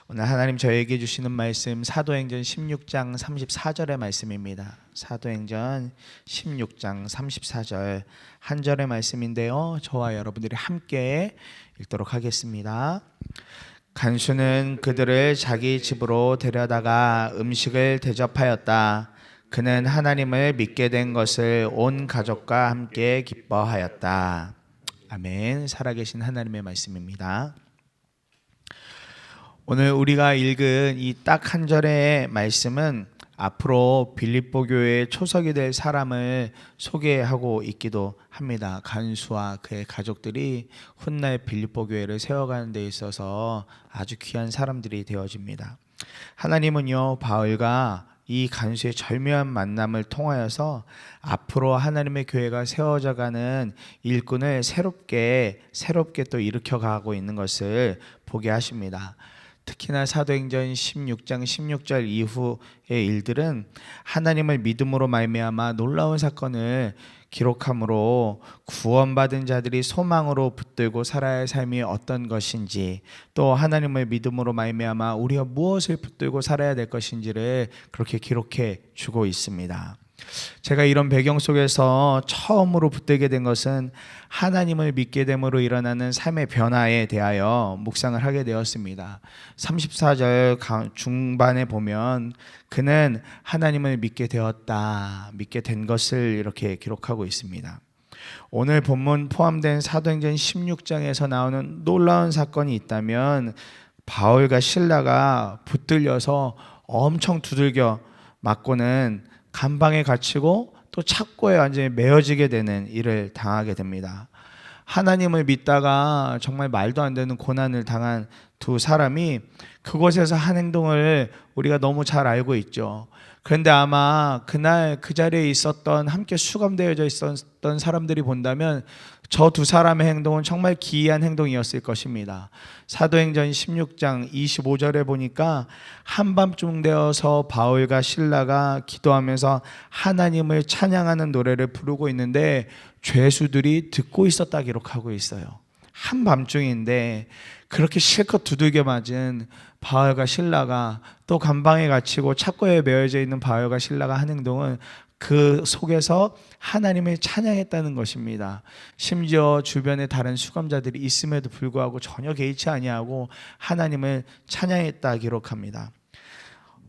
오늘 하나님 저에게 주시는 말씀 사도행전 16장 34절의 말씀입니다. 사도행전 16장 34절 한 절의 말씀인데요, 저와 여러분들이 함께 읽도록 하겠습니다. 간수는 그들을 자기 집으로 데려다가 음식을 대접하였다. 그는 하나님을 믿게 된 것을 온 가족과 함께 기뻐하였다. 아멘. 살아계신 하나님의 말씀입니다. 오늘 우리가 읽은 이 딱 한 절의 말씀은 앞으로 빌립보 교회의 초석이 될 사람을 소개하고 있기도 합니다. 간수와 그의 가족들이 훗날 빌립보 교회를 세워가는 데 있어서 아주 귀한 사람들이 되어집니다. 하나님은요, 바울과 이 간수의 절묘한 만남을 통하여서 앞으로 하나님의 교회가 세워져가는 일꾼을 새롭게 또 일으켜가고 있는 것을 보게 하십니다. 특히나 사도행전 16장 16절 이후의 일들은 하나님을 믿음으로 말미암아 놀라운 사건을 기록함으로 구원받은 자들이 소망으로 붙들고 살아야 할 삶이 어떤 것인지, 또 하나님을 믿음으로 말미암아 우리가 무엇을 붙들고 살아야 될 것인지를 그렇게 기록해 주고 있습니다. 제가 이런 배경 속에서 처음으로 붙들게 된 것은 하나님을 믿게 됨으로 일어나는 삶의 변화에 대하여 묵상을 하게 되었습니다. 34절 중반에 보면 그는 하나님을 믿게 되었다, 믿게 된 것을 이렇게 기록하고 있습니다. 오늘 본문 포함된 사도행전 16장에서 나오는 놀라운 사건이 있다면 바울과 실라가 붙들려서 엄청 두들겨 맞고는 감방에 갇히고 또 착고에 완전히 메어지게 되는 일을 당하게 됩니다. 하나님을 믿다가 정말 말도 안 되는 고난을 당한 두 사람이 그곳에서 한 행동을 우리가 너무 잘 알고 있죠. 그런데 아마 그날 그 자리에 있었던, 함께 수감되어져 있었던 사람들이 본다면 저 두 사람의 행동은 정말 기이한 행동이었을 것입니다. 사도행전 16장 25절에 보니까 한밤중 되어서 바울과 실라가 기도하면서 하나님을 찬양하는 노래를 부르고 있는데 죄수들이 듣고 있었다 기록하고 있어요. 한밤중인데 그렇게 실컷 두들겨 맞은 바울과 실라가, 또 감방에 갇히고 착고에 메어져 있는 바울과 실라가 한 행동은 그 속에서 하나님을 찬양했다는 것입니다. 심지어 주변에 다른 수감자들이 있음에도 불구하고 전혀 개의치 아니하고 하나님을 찬양했다 기록합니다.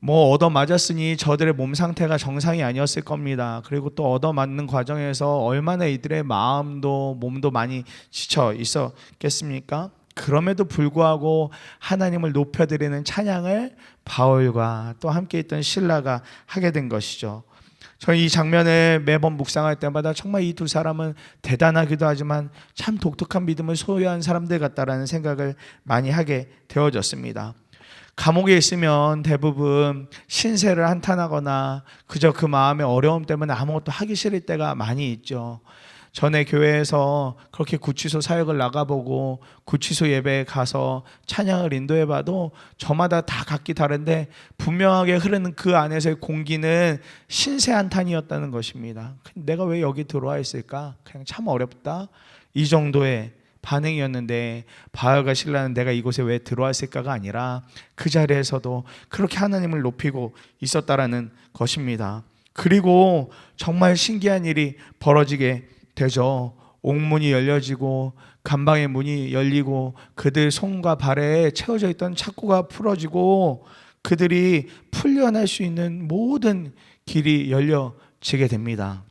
얻어맞았으니 저들의 몸 상태가 정상이 아니었을 겁니다. 그리고 또 얻어맞는 과정에서 얼마나 이들의 마음도 몸도 많이 지쳐 있었겠습니까? 그럼에도 불구하고 하나님을 높여드리는 찬양을 바울과 또 함께 있던 실라가 하게 된 것이죠. 저는 이 장면을 매번 묵상할 때마다 정말 이 두 사람은 대단하기도 하지만 참 독특한 믿음을 소유한 사람들 같다라는 생각을 많이 하게 되어졌습니다. 감옥에 있으면 대부분 신세를 한탄하거나 그저 그 마음의 어려움 때문에 아무것도 하기 싫을 때가 많이 있죠. 전에 교회에서 그렇게 구치소 사역을 나가보고 구치소 예배에 가서 찬양을 인도해봐도 저마다 다 각기 다른데 분명하게 흐르는 그 안에서의 공기는 신세한탄이었다는 것입니다. 내가 왜 여기 들어와 있을까? 그냥 참 어렵다, 이 정도의 반응이었는데 바울과 실라는 내가 이곳에 왜 들어왔을까가 아니라 그 자리에서도 그렇게 하나님을 높이고 있었다라는 것입니다. 그리고 정말 신기한 일이 벌어지게 되죠. 옥문이 열려지고 감방의 문이 열리고 그들 손과 발에 채워져 있던 착고가 풀어지고 그들이 풀려날 수 있는 모든 길이 열려지게 됩니다.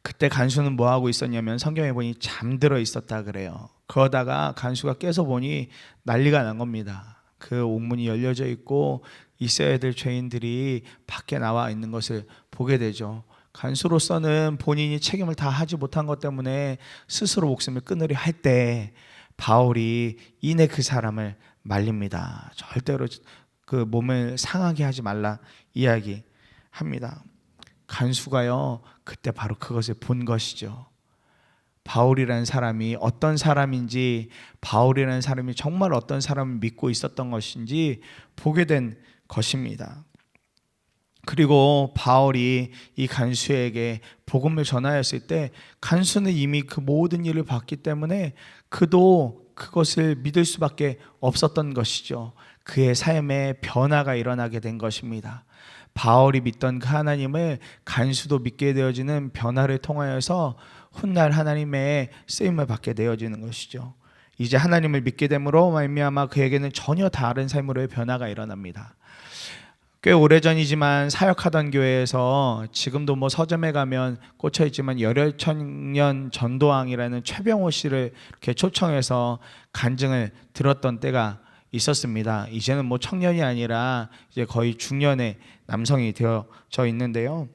그때 간수는 뭐 하고 있었냐면 성경에 보니 잠들어 있었다 그래요. 그러다가 간수가 깨서 보니 난리가 난 겁니다. 그 옥문이 열려져 있고 있어야 될 죄인들이 밖에 나와 있는 것을 보게 되죠. 간수로서는 본인이 책임을 다 하지 못한 것 때문에 스스로 목숨을 끊으려 할 때 바울이 이내 그 사람을 말립니다. 절대로 그 몸을 상하게 하지 말라 이야기합니다. 간수가요, 그때 바로 그것을 본 것이죠. 바울이라는 사람이 어떤 사람인지, 바울이라는 사람이 정말 어떤 사람을 믿고 있었던 것인지 보게 된 것입니다. 그리고 바울이 이 간수에게 복음을 전하였을 때 간수는 이미 그 모든 일을 봤기 때문에 그도 그것을 믿을 수밖에 없었던 것이죠. 그의 삶에 변화가 일어나게 된 것입니다. 바울이 믿던 그 하나님을 간수도 믿게 되어지는 변화를 통하여서 훗날 하나님의 쓰임을 받게 되어지는 것이죠. 이제 하나님을 믿게 됨으로 말미암아 그에게는 전혀 다른 삶으로의 변화가 일어납니다. 꽤 오래전이지만 사역하던 교회에서 지금도 뭐 서점에 가면 꽂혀 있지만 열혈청년 전도왕이라는 최병호 씨를 이렇게 초청해서 간증을 들었던 때가 있었습니다. 이제는 뭐 청년이 아니라 이제 거의 중년의 남성이 되어져 있는데요.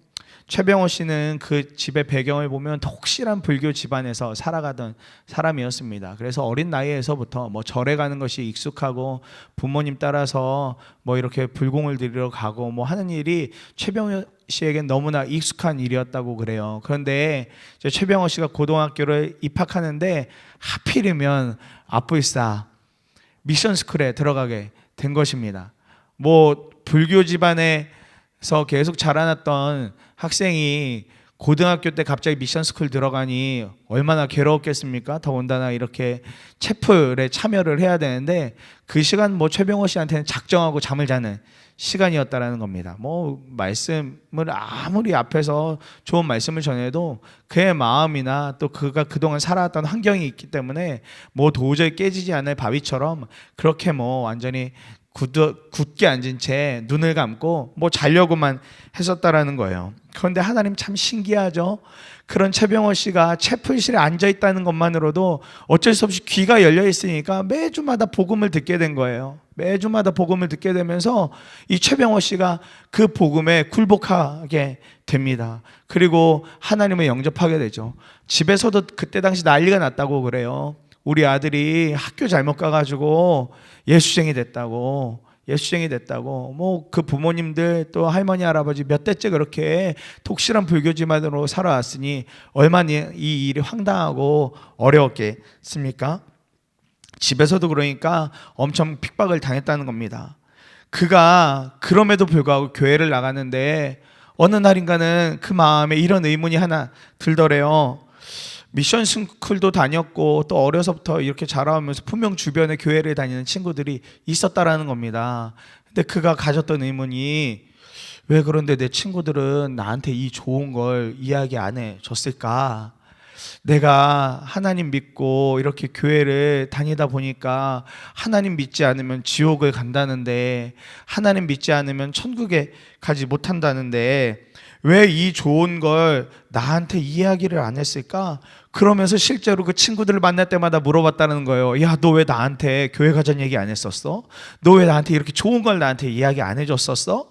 최병호 씨는 그 집의 배경을 보면 독실한 불교 집안에서 살아가던 사람이었습니다. 그래서 어린 나이에서부터 뭐 절에 가는 것이 익숙하고 부모님 따라서 뭐 이렇게 불공을 드리러 가고 뭐 하는 일이 최병호 씨에겐 너무나 익숙한 일이었다고 그래요. 그런데 이제 최병호 씨가 고등학교를 입학하는데 하필이면 아프리사 미션 스쿨에 들어가게 된 것입니다. 뭐 불교 집안에서 계속 자라났던 학생이 고등학교 때 갑자기 미션 스쿨 들어가니 얼마나 괴로웠겠습니까? 더군다나 이렇게 채플에 참여를 해야 되는데 그 시간 뭐 최병호 씨한테는 작정하고 잠을 자는 시간이었다라는 겁니다. 뭐 말씀을 아무리 앞에서 좋은 말씀을 전해도 그의 마음이나 또 그가 그동안 살아왔던 환경이 있기 때문에 뭐 도저히 깨지지 않을 바위처럼 그렇게 뭐 완전히 굳게 앉은 채 눈을 감고 뭐 자려고만 했었다라는 거예요. 그런데 하나님 참 신기하죠. 그런 최병호 씨가 채플실에 앉아 있다는 것만으로도 어쩔 수 없이 귀가 열려 있으니까 매주마다 복음을 듣게 된 거예요. 매주마다 복음을 듣게 되면서 이 최병호 씨가 그 복음에 굴복하게 됩니다. 그리고 하나님을 영접하게 되죠. 집에서도 그때 당시 난리가 났다고 그래요. 우리 아들이 학교 잘못 가가지고 예수쟁이 됐다고 뭐 그 부모님들 또 할머니 할아버지 몇 대째 그렇게 독실한 불교 집안으로 살아왔으니 얼마나 이 일이 황당하고 어려웠겠습니까? 집에서도 그러니까 엄청 핍박을 당했다는 겁니다. 그가 그럼에도 불구하고 교회를 나가는데 어느 날인가는 그 마음에 이런 의문이 하나 들더래요. 미션 스쿨도 다녔고 또 어려서부터 이렇게 자라오면서 분명 주변에 교회를 다니는 친구들이 있었다라는 겁니다. 근데 그가 가졌던 의문이 왜 그런데 내 친구들은 나한테 이 좋은 걸 이야기 안 해줬을까? 내가 하나님 믿고 이렇게 교회를 다니다 보니까 하나님 믿지 않으면 지옥을 간다는데 하나님 믿지 않으면 천국에 가지 못한다는데 왜 이 좋은 걸 나한테 이야기를 안 했을까? 그러면서 실제로 그 친구들을 만날 때마다 물어봤다는 거예요. 야, 너 왜 나한테 교회 가자는 얘기 안 했었어? 너 왜 나한테 이렇게 좋은 걸 나한테 이야기 안 해줬었어?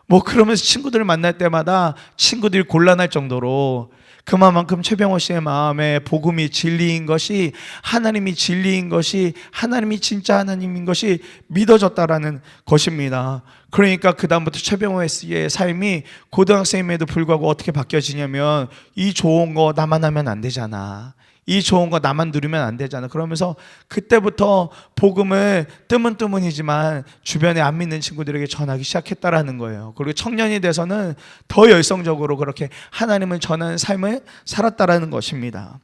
뭐 그러면서 친구들을 만날 때마다 친구들이 곤란할 정도로 그만큼 최병호 씨의 마음에 복음이 진리인 것이 하나님이 진리인 것이 하나님이 진짜 하나님인 것이 믿어졌다라는 것입니다. 그러니까 그 다음부터 최병호 씨의 삶이 고등학생임에도 불구하고 어떻게 바뀌어지냐면 이 좋은 거 나만 하면 안 되잖아. 이 좋은 거 나만 누리면 안 되잖아. 그러면서 그때부터 복음을 뜨문뜨문이지만 주변에 안 믿는 친구들에게 전하기 시작했다라는 거예요. 그리고 청년이 돼서는 더 열성적으로 그렇게 하나님을 전하는 삶을 살았다라는 것입니다.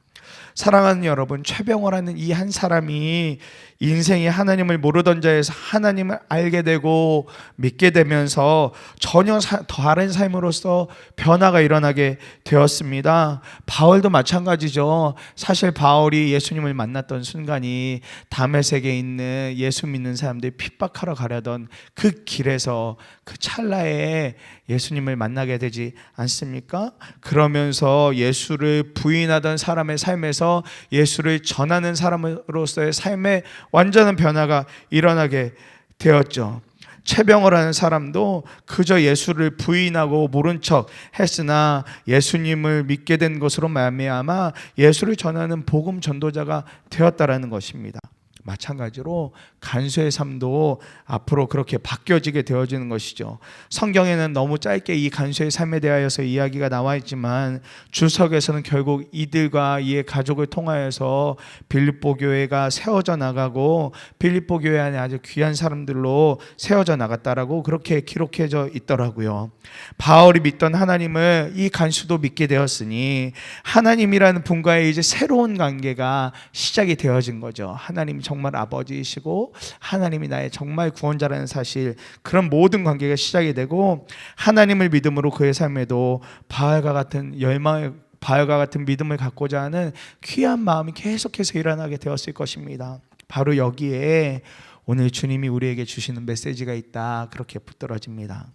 사랑하는 여러분, 최병호라는 이 한 사람이 인생이 하나님을 모르던 자에서 하나님을 알게 되고 믿게 되면서 전혀 다른 삶으로서 변화가 일어나게 되었습니다. 바울도 마찬가지죠. 사실 바울이 예수님을 만났던 순간이 다메섹에 있는 예수 믿는 사람들이 핍박하러 가려던 그 길에서 그 찰나에 예수님을 만나게 되지 않습니까? 그러면서 예수를 부인하던 사람의 삶에서 예수를 전하는 사람으로서의 삶에 완전한 변화가 일어나게 되었죠. 최병호라는 사람도 그저 예수를 부인하고 모른 척 했으나 예수님을 믿게 된 것으로 말미암아 예수를 전하는 복음 전도자가 되었다라는 것입니다. 마찬가지로 간수의 삶도 앞으로 그렇게 바뀌어지게 되어지는 것이죠. 성경에는 너무 짧게 이 간수의 삶에 대하여서 이야기가 나와 있지만 주석에서는 결국 이들과 이의 가족을 통하여서 빌립보 교회가 세워져 나가고 빌립보 교회 안에 아주 귀한 사람들로 세워져 나갔다라고 그렇게 기록해져 있더라고요. 바울이 믿던 하나님을 이 간수도 믿게 되었으니 하나님이라는 분과의 이제 새로운 관계가 시작이 되어진 거죠. 하나님 정말 정말 아버지이시고 하나님이 나의 정말 구원자라는 사실, 그런 모든 관계가 시작이 되고 하나님을 믿음으로 그의 삶에도 바알과 같은 믿음을 갖고자 하는 귀한 마음이 계속해서 일어나게 되었을 것입니다. 바로 여기에 오늘 주님이 우리에게 주시는 메시지가 있다, 그렇게 붙들어집니다.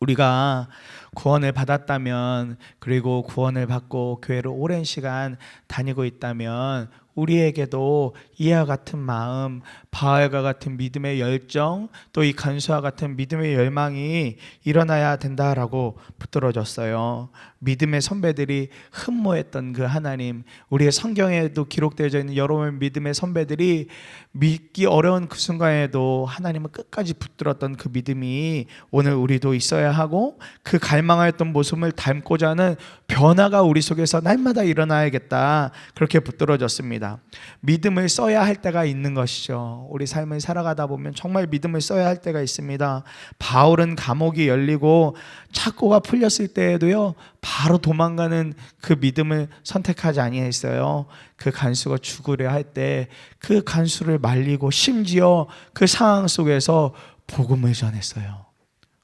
우리가 구원을 받았다면, 그리고 구원을 받고 교회를 오랜 시간 다니고 있다면 우리에게도 이와 같은 마음, 바알과 같은 믿음의 열정, 또 이 간수와 같은 믿음의 열망이 일어나야 된다라고 붙들어졌어요. 믿음의 선배들이 흠모했던 그 하나님, 우리의 성경에도 기록되어져 있는 여러 믿음의 선배들이 믿기 어려운 그 순간에도 하나님을 끝까지 붙들었던 그 믿음이 오늘 우리도 있어야 하고, 그 갈망하였던 모습을 닮고자 하는 변화가 우리 속에서 날마다 일어나야겠다, 그렇게 붙들어졌습니다. 믿음을 써야 할 때가 있는 것이죠. 우리 삶을 살아가다 보면 정말 믿음을 써야 할 때가 있습니다. 바울은 감옥이 열리고 착고가 풀렸을 때에도요, 바로 도망가는 그 믿음을 선택하지 아니했어요. 그 간수가 죽으려 할 때 그 간수를 말리고 심지어 그 상황 속에서 복음을 전했어요.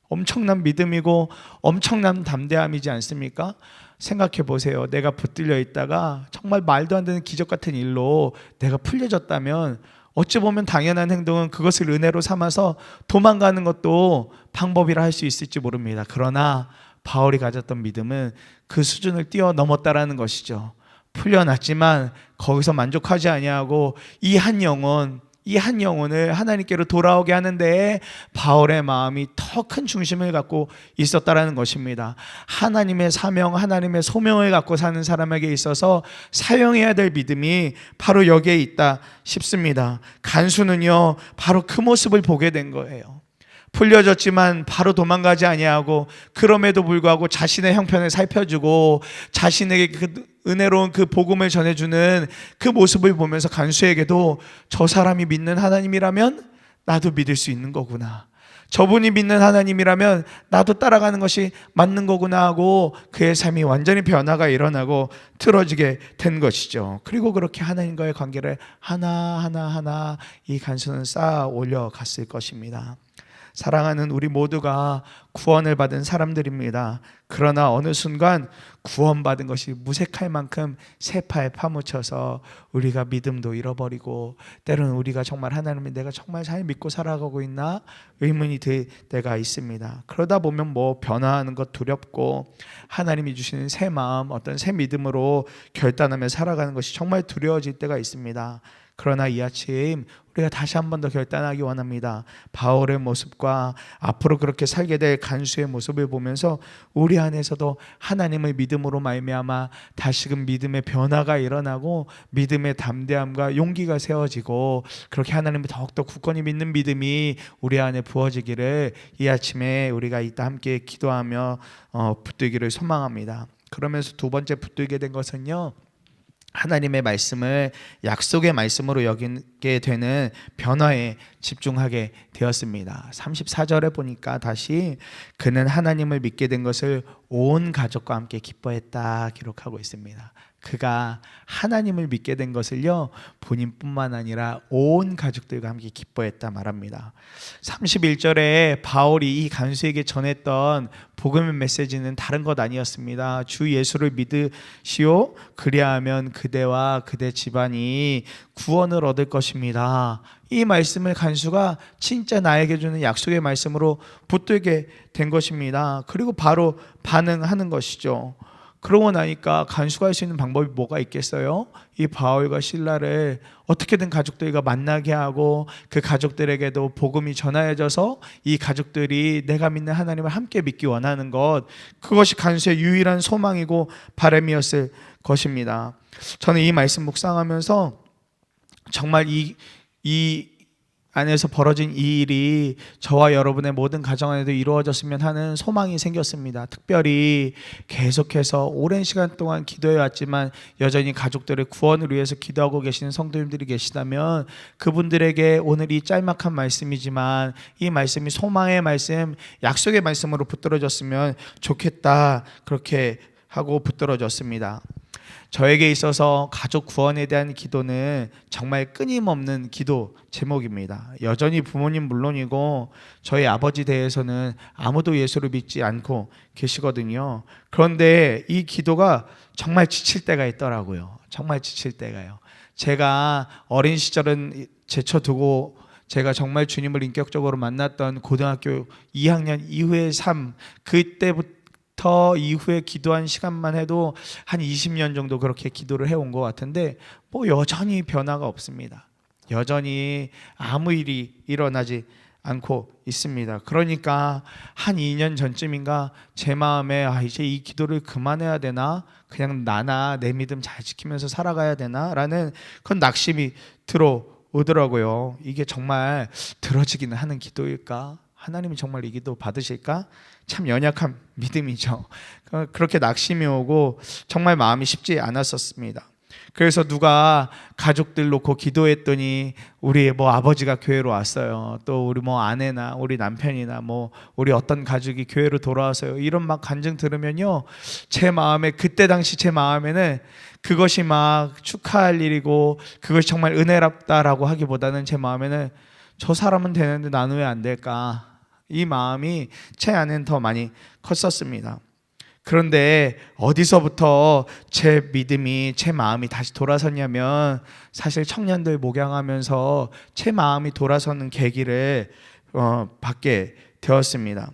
엄청난 믿음이고 엄청난 담대함이지 않습니까? 생각해 보세요. 내가 붙들려 있다가 정말 말도 안 되는 기적 같은 일로 내가 풀려졌다면 어찌 보면 당연한 행동은 그것을 은혜로 삼아서 도망가는 것도 방법이라 할 수 있을지 모릅니다. 그러나 바울이 가졌던 믿음은 그 수준을 뛰어넘었다라는 것이죠. 풀려났지만 거기서 만족하지 아니하고 이 한 영혼을 하나님께로 돌아오게 하는데 바울의 마음이 더 큰 중심을 갖고 있었다라는 것입니다. 하나님의 사명, 하나님의 소명을 갖고 사는 사람에게 있어서 사용해야 될 믿음이 바로 여기에 있다 싶습니다. 간수는요, 바로 그 모습을 보게 된 거예요. 풀려졌지만 바로 도망가지 아니하고, 그럼에도 불구하고 자신의 형편을 살펴주고 자신에게 그 은혜로운 그 복음을 전해주는 그 모습을 보면서 간수에게도 저 사람이 믿는 하나님이라면 나도 믿을 수 있는 거구나, 저분이 믿는 하나님이라면 나도 따라가는 것이 맞는 거구나 하고 그의 삶이 완전히 변화가 일어나고 틀어지게 된 것이죠. 그리고 그렇게 하나님과의 관계를 하나하나 이 간수는 쌓아 올려갔을 것입니다. 사랑하는 우리 모두가 구원을 받은 사람들입니다. 그러나 어느 순간 구원받은 것이 무색할 만큼 세파에 파묻혀서 우리가 믿음도 잃어버리고, 때로는 우리가 정말 하나님을 내가 정말 잘 믿고 살아가고 있나 의문이 들 때가 있습니다. 그러다 보면 변화하는 것 두렵고, 하나님이 주시는 새 마음, 어떤 새 믿음으로 결단하며 살아가는 것이 정말 두려워질 때가 있습니다. 그러나 이 아침 우리가 다시 한 번 더 결단하기 원합니다. 바울의 모습과 앞으로 그렇게 살게 될 간수의 모습을 보면서 우리 안에서도 하나님의 믿음으로 말미암아 다시금 믿음의 변화가 일어나고 믿음의 담대함과 용기가 세워지고, 그렇게 하나님을 더욱더 굳건히 믿는 믿음이 우리 안에 부어지기를 이 아침에 우리가 이따 함께 기도하며 붙들기를 소망합니다. 그러면서 두 번째 붙들게 된 것은요, 하나님의 말씀을 약속의 말씀으로 여기게 되는 변화에 집중하게 되었습니다. 34절에 보니까 다시 그는 하나님을 믿게 된 것을 온 가족과 함께 기뻐했다 기록하고 있습니다. 그가 하나님을 믿게 된 것을요, 본인뿐만 아니라 온 가족들과 함께 기뻐했다 말합니다. 31절에 바울이 이 간수에게 전했던 복음의 메시지는 다른 것 아니었습니다. 주 예수를 믿으시오, 그리하면 그대와 그대 집안이 구원을 얻을 것입니다. 이 말씀을 간수가 진짜 나에게 주는 약속의 말씀으로 붙들게 된 것입니다. 그리고 바로 반응하는 것이죠. 그러고 나니까 간수가 할 수 있는 방법이 뭐가 있겠어요? 이 바울과 실라를 어떻게든 가족들과 만나게 하고 그 가족들에게도 복음이 전하여져서 이 가족들이 내가 믿는 하나님을 함께 믿기 원하는 것, 그것이 간수의 유일한 소망이고 바람이었을 것입니다. 저는 이 말씀 묵상하면서 정말 이 안에서 벌어진 이 일이 저와 여러분의 모든 가정 안에도 이루어졌으면 하는 소망이 생겼습니다. 특별히 계속해서 오랜 시간 동안 기도해 왔지만 여전히 가족들의 구원을 위해서 기도하고 계시는 성도님들이 계시다면 그분들에게 오늘 이 짤막한 말씀이지만 이 말씀이 소망의 말씀, 약속의 말씀으로 붙들어졌으면 좋겠다, 그렇게 하고 붙들어졌습니다. 저에게 있어서 가족 구원에 대한 기도는 정말 끊임없는 기도 제목입니다. 여전히 부모님 물론이고 저희 아버지 대해서는 아무도 예수를 믿지 않고 계시거든요. 그런데 이 기도가 정말 지칠 때가 있더라고요. 정말 지칠 때가요. 제가 어린 시절은 제쳐두고 제가 정말 주님을 인격적으로 만났던 고등학교 2학년 이후의 삶, 그때부터 이후에 기도한 시간만 해도 한 20년 정도 그렇게 기도를 해온 것 같은데 뭐 여전히 변화가 없습니다. 여전히 아무 일이 일어나지 않고 있습니다. 그러니까 한 2년 전쯤인가 제 마음에 이제 이 기도를 그만해야 되나, 그냥 나나 내 믿음 잘 지키면서 살아가야 되나 라는 그런 낙심이 들어오더라고요. 이게 정말 들어지기는 하는 기도일까? 하나님이 정말 이 기도 받으실까? 참 연약한 믿음이죠. 그렇게 낙심이 오고 정말 마음이 쉽지 않았었습니다. 그래서 누가 가족들 놓고 기도했더니 우리 뭐 아버지가 교회로 왔어요. 또 우리 뭐 아내나 우리 남편이나 뭐 우리 어떤 가족이 교회로 돌아와서요. 이런 막 간증 들으면요, 제 마음에 그때 당시 제 마음에는 그것이 막 축하할 일이고 그것이 정말 은혜롭다라고 하기보다는 제 마음에는 저 사람은 되는데 나는 왜 안 될까? 이 마음이 제 안에는 더 많이 컸었습니다. 그런데 어디서부터 제 믿음이, 제 마음이 다시 돌아섰냐면 사실 청년들 목양하면서 제 마음이 돌아서는 계기를 받게 되었습니다.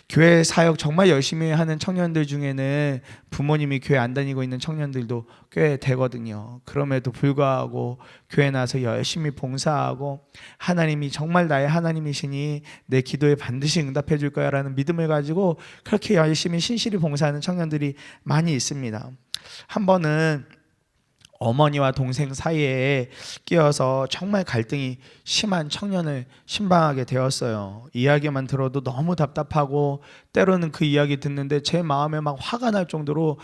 교회 사역 정말 열심히 하는 청년들 중에는 부모님이 교회 안 다니고 있는 청년들도 꽤 되거든요. 그럼에도 불구하고 교회 나서 열심히 봉사하고 하나님이 정말 나의 하나님이시니 내 기도에 반드시 응답해 줄 거야 라는 믿음을 가지고 그렇게 열심히 신실히 봉사하는 청년들이 많이 있습니다. 한 번은 어머니와 동생 사이에 끼어서 정말 갈등이 심한 청년을 신방하게 되었어요. 이야기만 들어도 너무 답답하고 때로는 그 이야기 듣는데 제 마음에 막 화가 날 정도로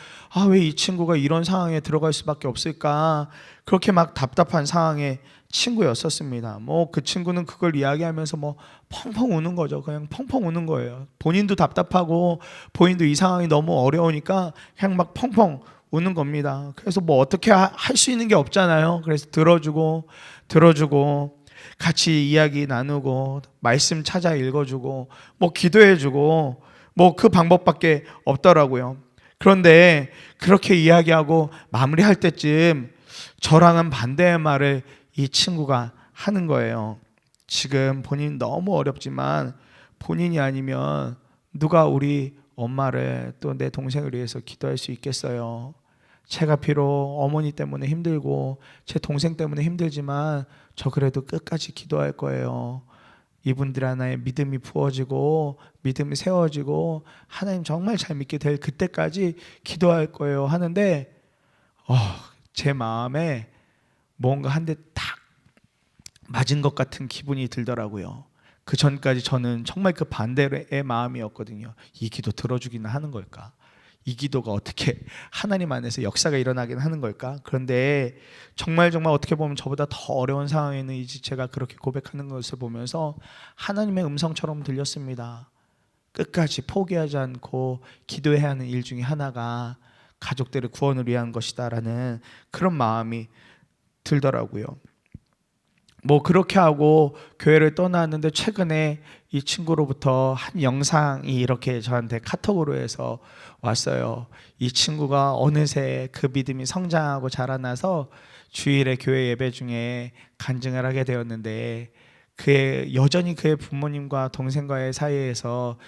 왜 이 친구가 이런 상황에 들어갈 수밖에 없을까, 그렇게 막 답답한 상황의 친구였었습니다. 뭐 그 친구는 그걸 이야기하면서 뭐 펑펑 우는 거죠. 그냥 펑펑 우는 거예요. 본인도 답답하고 본인도 이 상황이 너무 어려우니까 그냥 막 펑펑 우는 겁니다. 그래서 뭐 어떻게 할 수 있는 게 없잖아요. 그래서 들어주고 같이 이야기 나누고 말씀 찾아 읽어주고 뭐 기도해주고 뭐 그 방법밖에 없더라고요. 그런데 그렇게 이야기하고 마무리할 때쯤 저랑은 반대의 말을 이 친구가 하는 거예요. 지금 본인 너무 어렵지만 본인이 아니면 누가 우리 엄마를 또 내 동생을 위해서 기도할 수 있겠어요. 제가 비록 어머니 때문에 힘들고 제 동생 때문에 힘들지만 저 그래도 끝까지 기도할 거예요. 이분들 하나의 믿음이 부어지고 믿음이 세워지고 하나님 정말 잘 믿게 될 그때까지 기도할 거예요 하는데 제 마음에 뭔가 한 대 탁 맞은 것 같은 기분이 들더라고요. 그 전까지 저는 정말 그 반대의 마음이었거든요. 이 기도 들어주기는 하는 걸까? 이 기도가 어떻게 하나님 안에서 역사가 일어나긴 하는 걸까? 그런데 정말 어떻게 보면 저보다 더 어려운 상황에는 이제 제가 그렇게 고백하는 것을 보면서 하나님의 음성처럼 들렸습니다. 끝까지 포기하지 않고 기도해야 하는 일 중에 하나가 가족들의 구원을 위한 것이다라는 그런 마음이 들더라고요. 뭐 그렇게 하고 교회를 떠났는데 최근에 이 친구로부터 한 영상이 이렇게 저한테 카톡으로 해서 왔어요. 이 친구가 어느새 그 믿음이 성장하고 자라나서 주일에 교회 예배 중에 간증을 하게 되었는데 여전히 그의 부모님과 동생과의 사이에서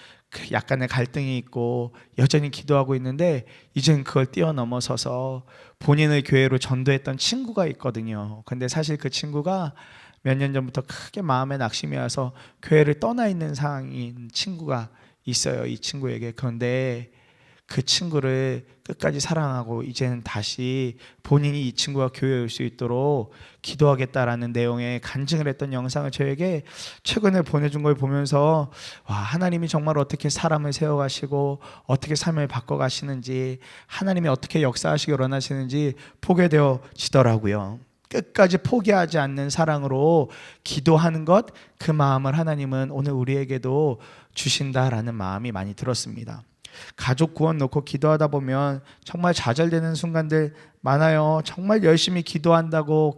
약간의 갈등이 있고 여전히 기도하고 있는데 이젠 그걸 뛰어넘어서서 본인을 교회로 전도했던 친구가 있거든요. 근데 사실 그 친구가 몇 년 전부터 크게 마음에 낙심이 와서 교회를 떠나 있는 상황인 친구가 있어요. 이 친구에게. 그런데 그 친구를 끝까지 사랑하고 이제는 다시 본인이 이 친구가 교회에 올 수 있도록 기도하겠다라는 내용의 간증을 했던 영상을 저에게 최근에 보내준 걸 보면서 하나님이 정말 어떻게 사람을 세워가시고 어떻게 삶을 바꿔가시는지, 하나님이 어떻게 역사하시기 원하시는지 보게 되어지더라고요. 끝까지 포기하지 않는 사랑으로 기도하는 것, 그 마음을 하나님은 오늘 우리에게도 주신다라는 마음이 많이 들었습니다. 가족 구원 놓고 기도하다 보면 정말 좌절되는 순간들 많아요. 정말 열심히 기도한다고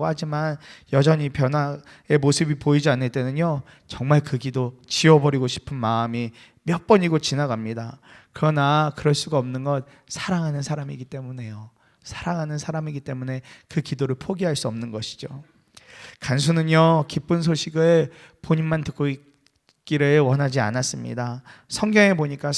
하지만 여전히 변화의 모습이 보이지 않을 때는요, 정말 그 기도 지워버리고 싶은 마음이 몇 번이고 지나갑니다. 그러나 그럴 수가 없는 것, 사랑하는 사람이기 때문에요. 사랑하는 사람이기 때문에 그 기도를 포기할 수 없는 것이죠. 간수는요, 기쁜 소식을 본인만 듣고 있기를 원하지 않았습니다. 성경에 보니까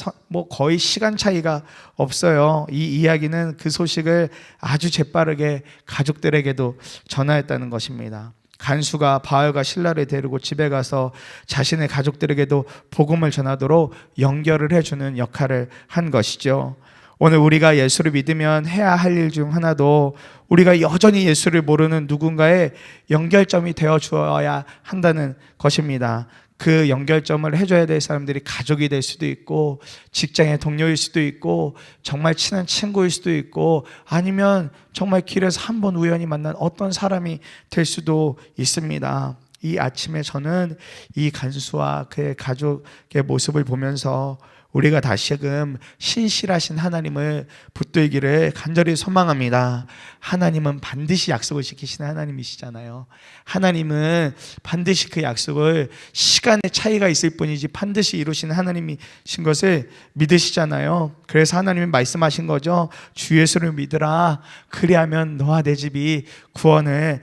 거의 시간 차이가 없어요. 이 이야기는 그 소식을 아주 재빠르게 가족들에게도 전하였다는 것입니다. 간수가 바알과 실라를 데리고 집에 가서 자신의 가족들에게도 복음을 전하도록 연결을 해주는 역할을 한 것이죠. 오늘 우리가 예수를 믿으면 해야 할 일 중 하나도 우리가 여전히 예수를 모르는 누군가의 연결점이 되어 주어야 한다는 것입니다. 그 연결점을 해줘야 될 사람들이 가족이 될 수도 있고, 직장의 동료일 수도 있고, 정말 친한 친구일 수도 있고, 아니면 정말 길에서 한번 우연히 만난 어떤 사람이 될 수도 있습니다. 이 아침에 저는 이 간수와 그의 가족의 모습을 보면서 우리가 다시금 신실하신 하나님을 붙들기를 간절히 소망합니다. 하나님은 반드시 약속을 지키시는 하나님이시잖아요. 하나님은 반드시 그 약속을 시간의 차이가 있을 뿐이지 반드시 이루시는 하나님이신 것을 믿으시잖아요. 그래서 하나님이 말씀하신 거죠. 주 예수를 믿으라. 그리하면 너와 내 집이 구원을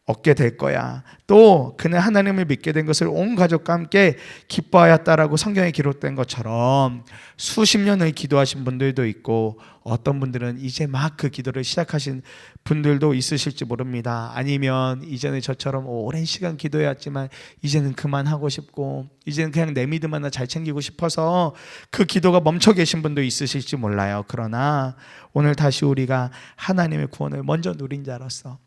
얻게 될 거야. 또 그는 하나님을 믿게 된 것을 온 가족과 함께 기뻐하였다라고 성경에 기록된 것처럼 수십 년을 기도하신 분들도 있고, 어떤 분들은 이제 막 그 기도를 시작하신 분들도 있으실지 모릅니다. 아니면 이전에 저처럼 오랜 시간 기도해왔지만 이제는 그만하고 싶고, 이제는 그냥 내 믿음 하나 잘 챙기고 싶어서 그 기도가 멈춰 계신 분도 있으실지 몰라요. 그러나 오늘 다시 우리가 하나님의 구원을 먼저 누린 자로서,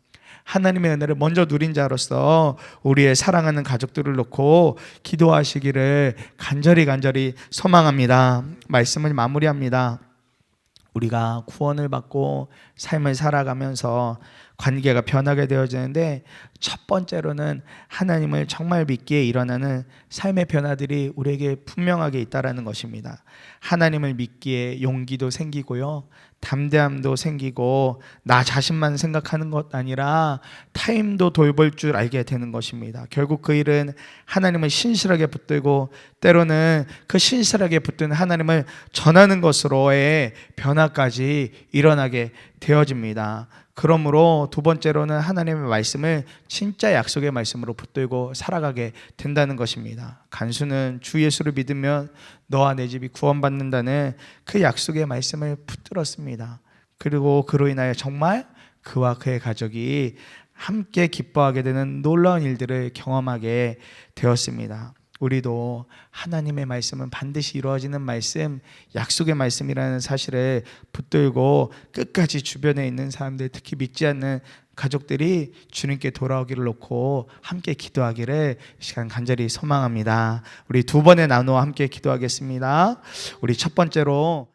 하나님의 은혜를 먼저 누린 자로서 우리의 사랑하는 가족들을 놓고 기도하시기를 간절히 소망합니다. 말씀을 마무리합니다. 우리가 구원을 받고 삶을 살아가면서 관계가 변하게 되어지는데, 첫 번째로는 하나님을 정말 믿기에 일어나는 삶의 변화들이 우리에게 분명하게 있다라는 것입니다. 하나님을 믿기에 용기도 생기고요, 담대함도 생기고, 나 자신만 생각하는 것 아니라 타인도 돌볼 줄 알게 되는 것입니다. 결국 그 일은 하나님을 신실하게 붙들고, 때로는 그 신실하게 붙든 하나님을 전하는 것으로의 변화까지 일어나게 되어집니다. 그러므로 두 번째로는 하나님의 말씀을 진짜 약속의 말씀으로 붙들고 살아가게 된다는 것입니다. 간수는 주 예수를 믿으면 너와 내 집이 구원받는다는 그 약속의 말씀을 붙들었습니다. 그리고 그로 인하여 정말 그와 그의 가족이 함께 기뻐하게 되는 놀라운 일들을 경험하게 되었습니다. 우리도 하나님의 말씀은 반드시 이루어지는 말씀, 약속의 말씀이라는 사실을 붙들고 끝까지 주변에 있는 사람들, 특히 믿지 않는 가족들이 주님께 돌아오기를 놓고 함께 기도하기를 시간 간절히 소망합니다. 우리 두 번의 나누어 함께 기도하겠습니다. 우리 첫 번째로